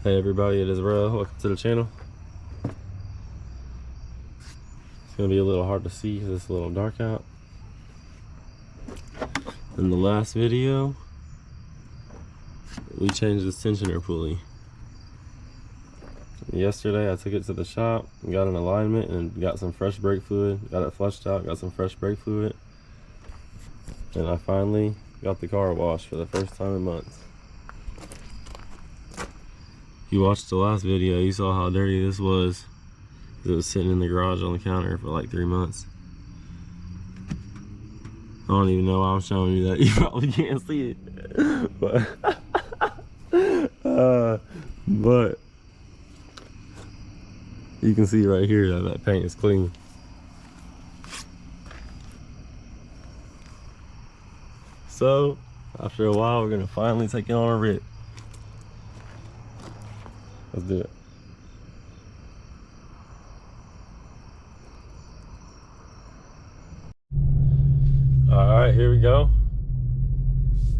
Hey everybody, it is Rel. Welcome to the channel. It's gonna be a little hard to see because it's a little dark out. In the last video, we changed the tensioner pulley. Yesterday I took it to the shop, got an alignment and got some fresh brake fluid, got it flushed out, got some fresh brake fluid, and I finally got the car washed for the first time in months. If you watched the last video, you saw how dirty this was. It was sitting in the garage on the counter for like 3 months. I don't even know why I'm showing you that. You probably can't see it. But you can see right here that that paint is clean. So after a while, we're gonna finally take it on a rip. Let's do it. All right, here we go.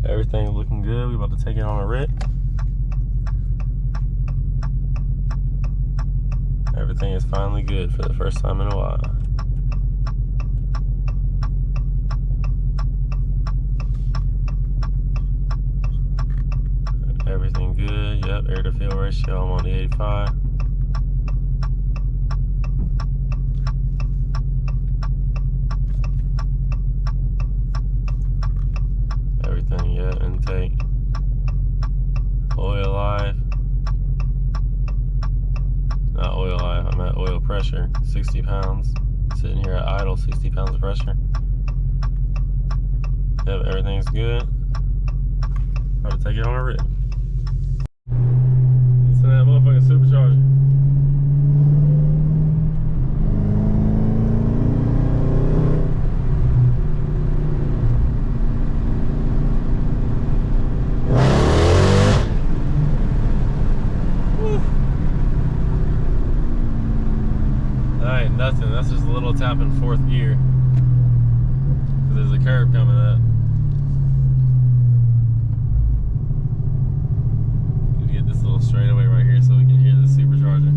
Everything's looking good. We're about to take it on a rip. Everything is finally good for the first time in a while. Everything good. Yep, air to fuel ratio, I'm on the 85. Everything, yeah, intake. Oil life. Not oil life, I'm at oil pressure, 60 pounds. Sitting here at idle, 60 pounds of pressure. Yep, everything's good. About to take it on a rip. Listen to that motherfucking supercharger. That ain't nothing, that's just a little tap in fourth gear. Cause there's a curve coming up. Get this little straightaway right here so we can hear the supercharger.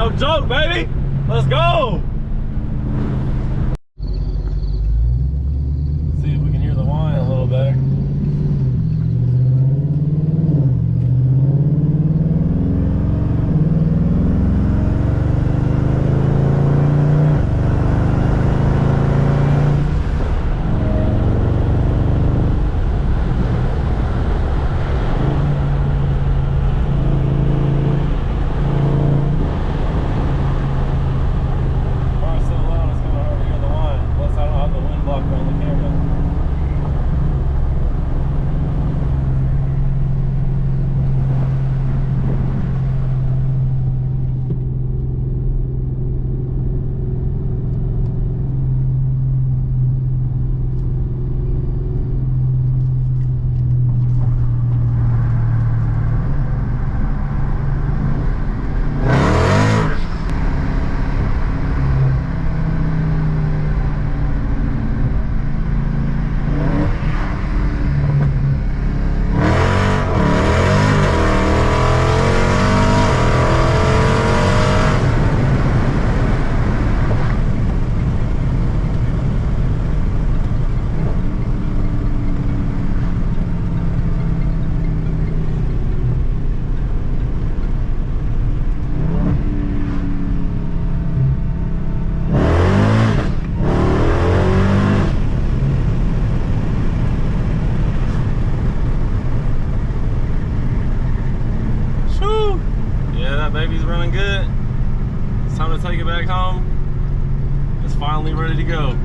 no joke, baby. Let's go. See if we can hear the whine a little better. Baby's running good. It's time to take it back home. It's finally ready to go.